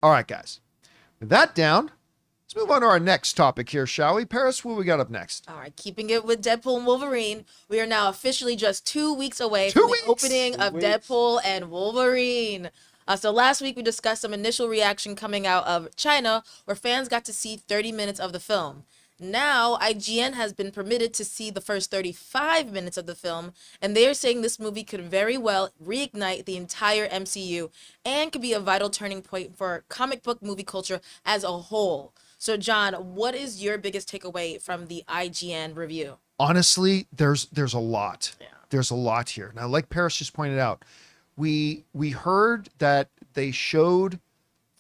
All right, guys. With that down, let's move on to our next topic here, shall we? Paris, what we got up next? All right, keeping it with Deadpool and Wolverine, we are now officially just 2 weeks away from the opening of Deadpool and Wolverine. So last week we discussed some initial reaction coming out of China, where fans got to see 30 minutes of the film. Now, IGN has been permitted to see the first 35 minutes of the film, and they are saying this movie could very well reignite the entire MCU and could be a vital turning point for comic book movie culture as a whole. So, John, what is your biggest takeaway from the IGN review? Honestly, there's a lot. Yeah. There's a lot here. Now, like Paris just pointed out, we heard that they showed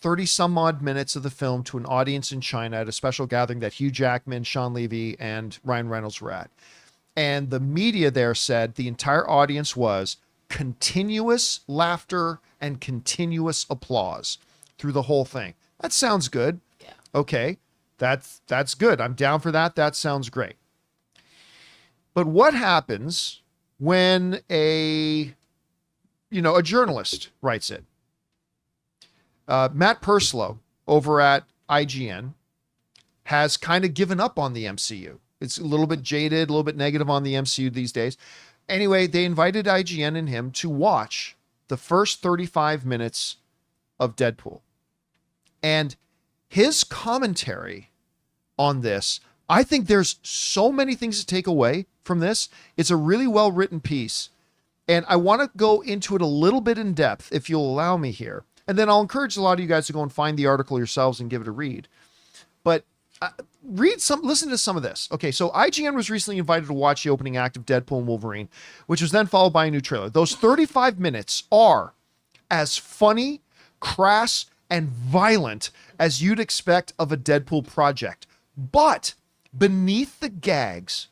30 some odd minutes of the film to an audience in China at a special gathering that Hugh Jackman, Sean Levy, and Ryan Reynolds were at. And the media there said the entire audience was continuous laughter and continuous applause through the whole thing. That sounds good. Yeah. Okay, that's good. I'm down for that. That sounds great. But what happens when a journalist writes it? Matt Purslow over at IGN has kind of given up on the MCU. It's a little bit jaded, a little bit negative on the MCU these days. Anyway, they invited IGN and him to watch the first 35 minutes of Deadpool. And his commentary on this, I think there's so many things to take away from this. It's a really well-written piece. And I want to go into it a little bit in depth, if you'll allow me here. And then I'll encourage a lot of you guys to go and find the article yourselves and give it a read. But listen to some of this. Okay, so IGN was recently invited to watch the opening act of Deadpool and Wolverine, which was then followed by a new trailer. Those 35 minutes are as funny, crass, and violent as you'd expect of a Deadpool project. But beneath the gags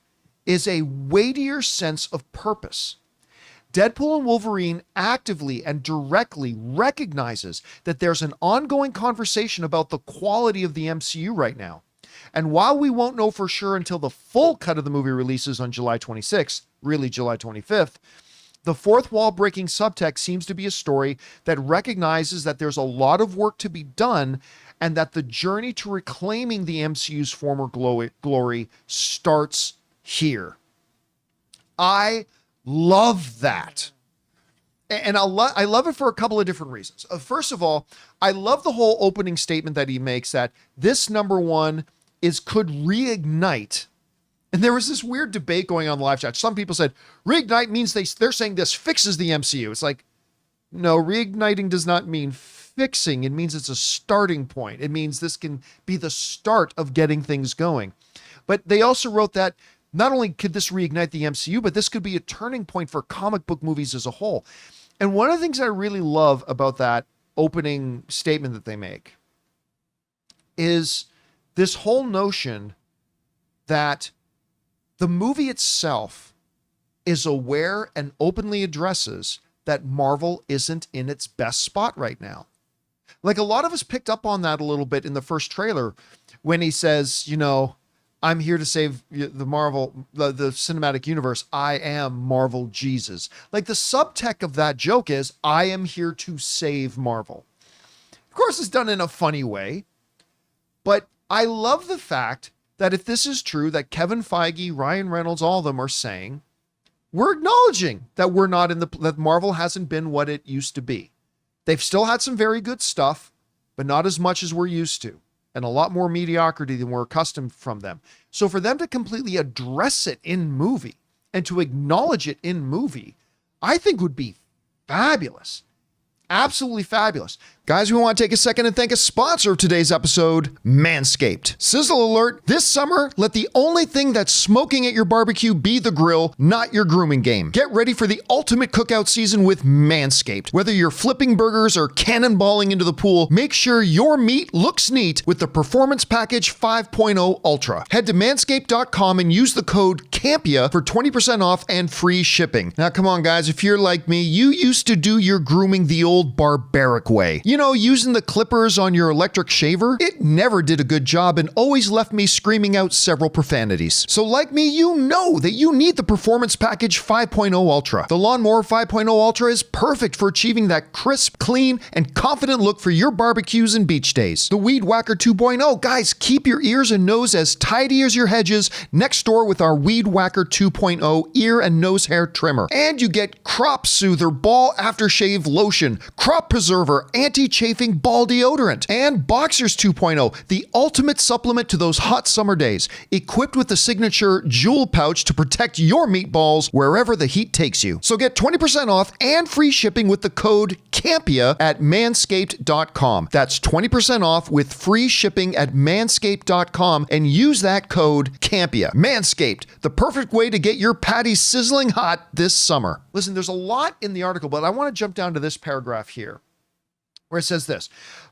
is a weightier sense of purpose. Deadpool and Wolverine actively and directly recognizes that there's an ongoing conversation about the quality of the MCU right now. And while we won't know for sure until the full cut of the movie releases on July 26th, really July 25th, the fourth wall breaking subtext seems to be a story that recognizes that there's a lot of work to be done and that the journey to reclaiming the MCU's former glory starts here. I love that. And I love it for a couple of different reasons. First of all, I love the whole opening statement that he makes that this number one could reignite. And there was this weird debate going on in the live chat. Some people said reignite means they're saying this fixes the MCU. It's like, no, reigniting does not mean fixing. It means it's a starting point. It means this can be the start of getting things going. But they also wrote that not only could this reignite the MCU, but this could be a turning point for comic book movies as a whole. And one of the things I really love about that opening statement that they make is this whole notion that the movie itself is aware and openly addresses that Marvel isn't in its best spot right now. Like a lot of us picked up on that a little bit in the first trailer when he says, I'm here to save the cinematic universe. I am Marvel Jesus. Like the subtext of that joke is, I am here to save Marvel. Of course, it's done in a funny way, but I love the fact that if this is true, that Kevin Feige, Ryan Reynolds, all of them are saying, we're acknowledging that that Marvel hasn't been what it used to be. They've still had some very good stuff, but not as much as we're used to. And a lot more mediocrity than we're accustomed from them. So for them to completely address it in movie and to acknowledge it in movie, I think would be fabulous. Absolutely fabulous. Guys, we want to take a second and thank a sponsor of today's episode, Manscaped. Sizzle alert, this summer, let the only thing that's smoking at your barbecue be the grill, not your grooming game. Get ready for the ultimate cookout season with Manscaped. Whether you're flipping burgers or cannonballing into the pool, make sure your meat looks neat with the Performance Package 5.0 Ultra. Head to manscaped.com and use the code Campea for 20% off and free shipping. Now, come on, guys. If you're like me, you used to do your grooming the old barbaric way. You know, using the clippers on your electric shaver? It never did a good job and always left me screaming out several profanities. So like me, you know that you need the Performance Package 5.0 Ultra. The Lawnmower 5.0 Ultra is perfect for achieving that crisp, clean, and confident look for your barbecues and beach days. The Weed Whacker 2.0, guys, keep your ears and nose as tidy as your hedges next door with our Weed Whacker 2.0 ear and nose hair trimmer. And you get Crop Soother Ball Aftershave Lotion, Crop Preserver Anti-Chafing Ball Deodorant, and Boxers 2.0, the ultimate supplement to those hot summer days, equipped with the signature jewel pouch to protect your meatballs wherever the heat takes you. So get 20% off and free shipping with the code Campea at manscaped.com. That's 20% off with free shipping at manscaped.com and use that code Campea. Manscaped, the perfect way to get your patties sizzling hot this summer. Listen, there's a lot in the article, but I want to jump down to this paragraph here where it says this.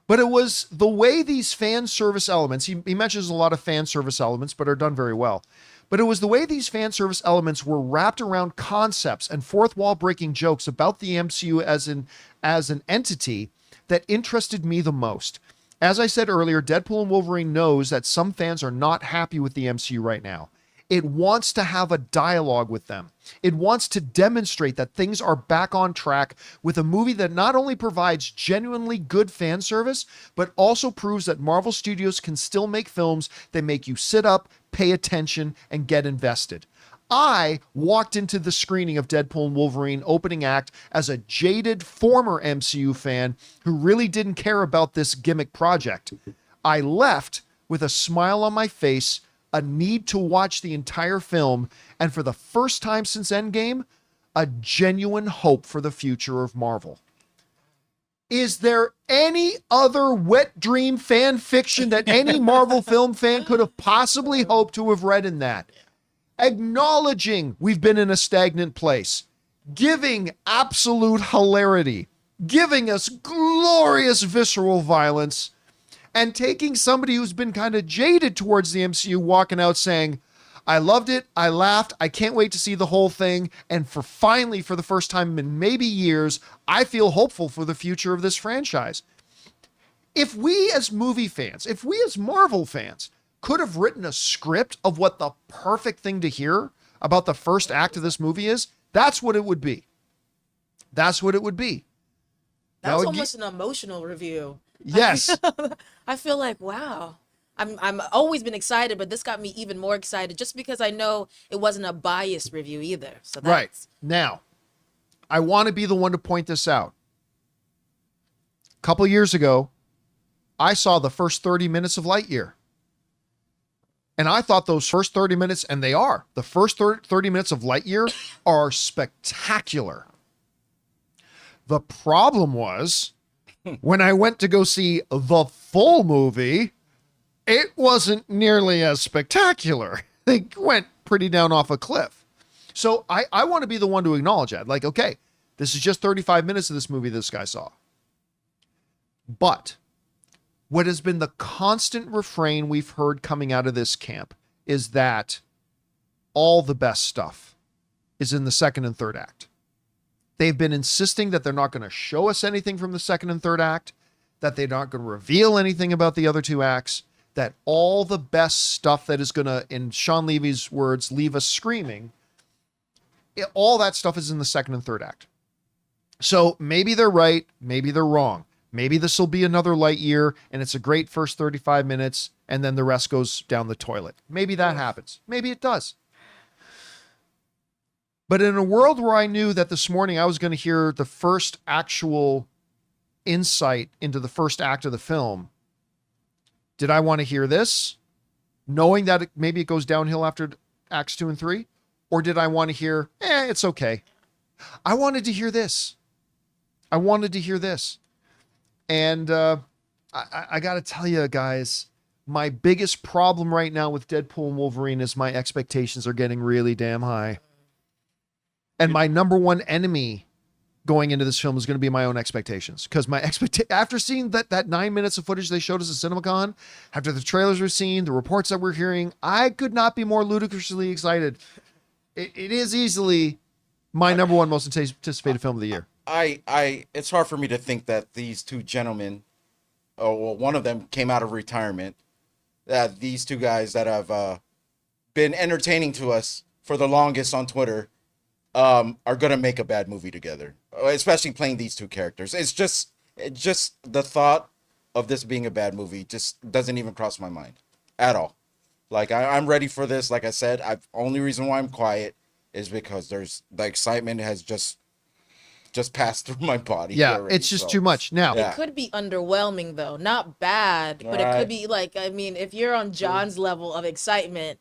But it was the way these fan service elements, he mentions a lot of fan service elements, but are done very well. But it was the way these fan service elements were wrapped around concepts and fourth wall breaking jokes about the MCU as an entity that interested me the most. As I said earlier, Deadpool and Wolverine knows that some fans are not happy with the MCU right now. It wants to have a dialogue with them. It wants to demonstrate that things are back on track with a movie that not only provides genuinely good fan service, but also proves that Marvel Studios can still make films that make you sit up, pay attention, and get invested. I walked into the screening of Deadpool and Wolverine opening act as a jaded former MCU fan who really didn't care about this gimmick project. I left with a smile on my face, a need to watch the entire film, and for the first time since Endgame, a genuine hope for the future of Marvel. Is there any other wet dream fan fiction that any Marvel film fan could have possibly hoped to have read in that? Acknowledging we've been in a stagnant place, giving absolute hilarity, giving us glorious visceral violence, and taking somebody who's been kind of jaded towards the MCU walking out saying, I loved it, I laughed, I can't wait to see the whole thing, and for the first time in maybe years, I feel hopeful for the future of this franchise. If we as movie fans, if we as Marvel fans could have written a script of what the perfect thing to hear about the first act of this movie is, that's what it would be. That's what it would be. That was almost an emotional review. Yes. I feel like, wow. I'm always been excited, but this got me even more excited just because I know it wasn't a biased review either. So that's... Right. Now, I want to be the one to point this out. A couple years ago, I saw the first 30 minutes of Lightyear. And I thought those first 30 minutes, and they are, the first 30 minutes of Lightyear are spectacular. The problem was, when I went to go see the full movie, it wasn't nearly as spectacular. They went pretty down off a cliff. So I want to be the one to acknowledge that. Like, okay, this is just 35 minutes of this movie this guy saw. But what has been the constant refrain we've heard coming out of this camp is that all the best stuff is in the second and third act. They've been insisting that they're not going to show us anything from the second and third act, that they're not going to reveal anything about the other two acts, that all the best stuff that is going to, in Sean Levy's words, leave us screaming, all that stuff is in the second and third act. So maybe they're right, maybe they're wrong. Maybe this will be another Lightyear and it's a great first 35 minutes and then the rest goes down the toilet. Maybe that happens. Maybe it does. But in a world where I knew that this morning I was going to hear the first actual insight into the first act of the film, did I want to hear this, knowing that maybe it goes downhill after acts 2 and 3? Or did I want to hear, it's okay? I wanted to hear this. I wanted to hear this. And I got to tell you, guys, my biggest problem right now with Deadpool and Wolverine is my expectations are getting really damn high. And my number one enemy going into this film is going to be my own expectations. Because after seeing that 9 minutes of footage they showed us at CinemaCon, after the trailers we've seen, the reports that we're hearing, I could not be more ludicrously excited it is easily my number one most anticipated film of the year. It's hard for me to think that these two gentlemen, one of them came out of retirement, that these two guys that have been entertaining to us for the longest on Twitter are going to make a bad movie together, especially playing these two characters. It's just the thought of this being a bad movie just doesn't even cross my mind at all. Like, I'm ready for this. Like I said, only reason why I'm quiet is because the excitement has just passed through my body. Yeah, already, it's just too much. Now, it could be underwhelming though, not bad, but it could be like, I mean, if you're on John's level of excitement,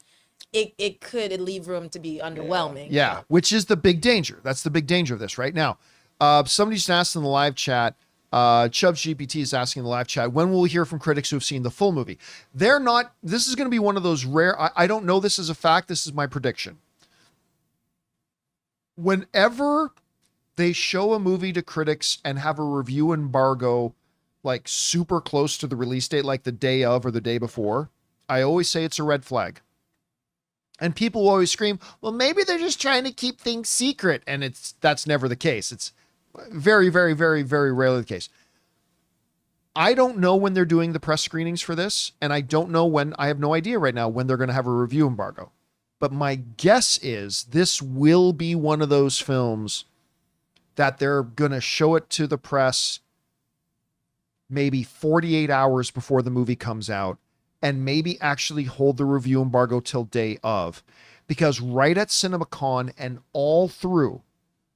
it could leave room to be underwhelming. Yeah, which is the big danger. That's the big danger of this right now. Somebody just asked in the live chat, Chubbs GPT is asking in the live chat, when will we hear from critics who have seen the full movie? This is going to be one of those rare, I don't know this as a fact, this is my prediction. Whenever they show a movie to critics and have a review embargo like super close to the release date, like the day of or the day before, I always say it's a red flag. And people will always scream, well, maybe they're just trying to keep things secret. And that's never the case. It's very, very, very, very rarely the case. I don't know when they're doing the press screenings for this. And I don't know when, I have no idea right now when they're going to have a review embargo. But my guess is this will be one of those films that they're going to show it to the press maybe 48 hours before the movie comes out and maybe actually hold the review embargo till day of. Because right at CinemaCon and all through,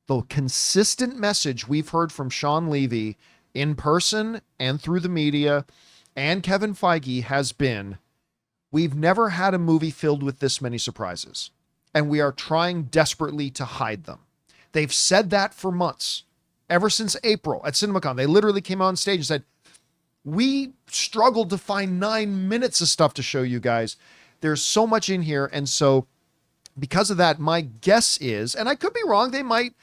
the consistent message we've heard from Sean Levy in person and through the media and Kevin Feige has been, we've never had a movie filled with this many surprises, and we are trying desperately to hide them. They've said that for months, ever since April at CinemaCon. They literally came on stage and said, we struggled to find 9 minutes of stuff to show you guys. There's so much in here. And so because of that, my guess is, and I could be wrong, they might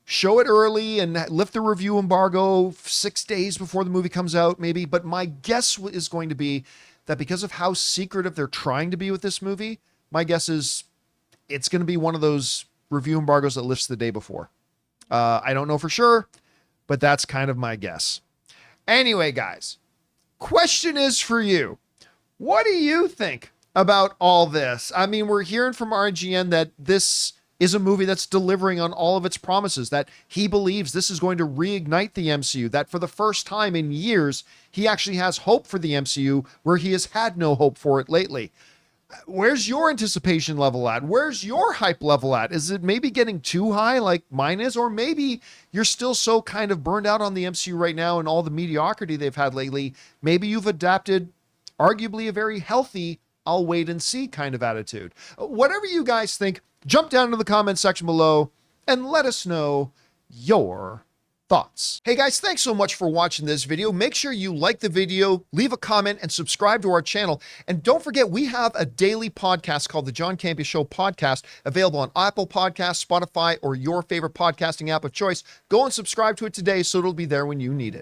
show it early and lift the review embargo 6 days before the movie comes out, maybe. But my guess is going to be that because of how secretive they're trying to be with this movie, my guess is it's going to be one of those review embargoes that lifts the day before. I don't know for sure, but that's kind of my guess. Anyway, guys, question is for you. What do you think about all this? I mean, we're hearing from IGN that this is a movie that's delivering on all of its promises, that he believes this is going to reignite the MCU, that for the first time in years, he actually has hope for the MCU where he has had no hope for it lately. Where's your anticipation level at? Where's your hype level at? Is it maybe getting too high like mine is? Or maybe you're still so kind of burned out on the MCU right now and all the mediocrity they've had lately. Maybe you've adapted arguably a very healthy, I'll wait and see kind of attitude. Whatever you guys think, jump down into the comment section below and let us know your thoughts. Hey guys, thanks so much for watching this video. Make sure you like the video, leave a comment, and subscribe to our channel. And don't forget, we have a daily podcast called the John Campea Show podcast, available on Apple Podcasts, Spotify, or your favorite podcasting app of choice. Go and subscribe to it today so it'll be there when you need it.